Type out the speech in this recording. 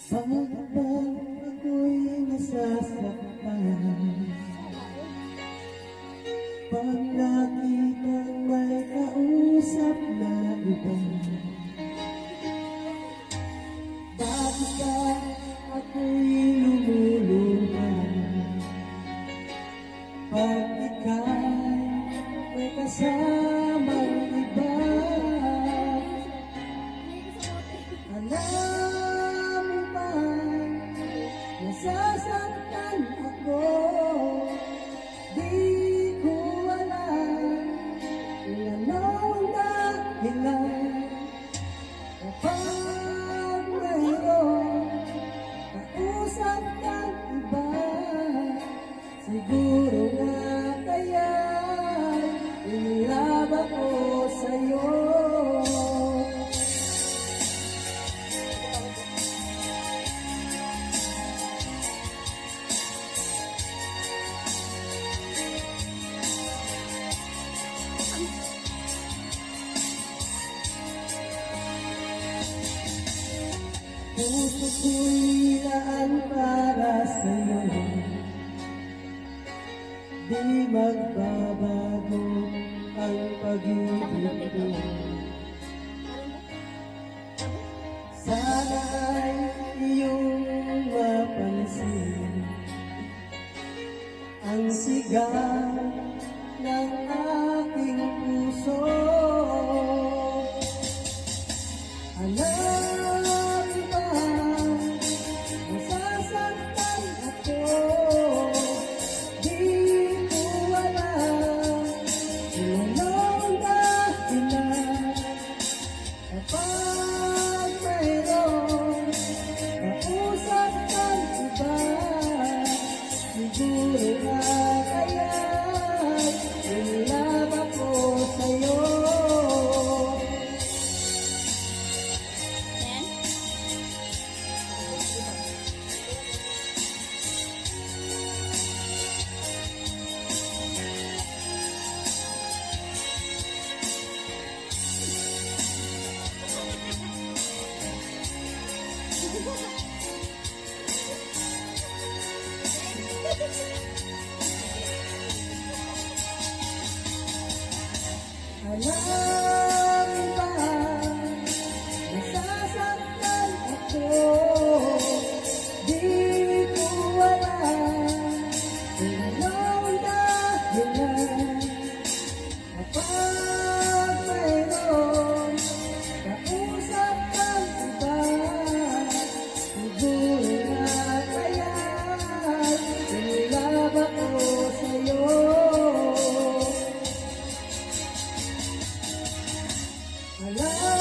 Bakit ba ako'y nasasaktan? Pag nakitang may kausap na iba, bakit ba ako'y lumuluhan? Pag ika'y may kasamang iba, alam mo ba, nasasaktan ako. Di ko alam kung anong dahilan. Kapag mayroong kausap kang iba, siguro nga kaya'y inilaba ko sa'yo. Puso ko'y laan para sa'yo, di magbabago ang pag-ibig ko. Sana ay iyong mapansin ang sigaw ng aking puso. Alam ba, nasasaktan ako. Di ko alam kung anong dahilan. Kapag mayroong kausap kang iba, siguro nga kaya'y inilaba ko sa'yo. Alam ba, nasasaktan ako. Di ko alam kung anong dahilan. Kapag mayroong kausap kang iba, siguro nga kaya'y inilaba ko sa'yo. Alam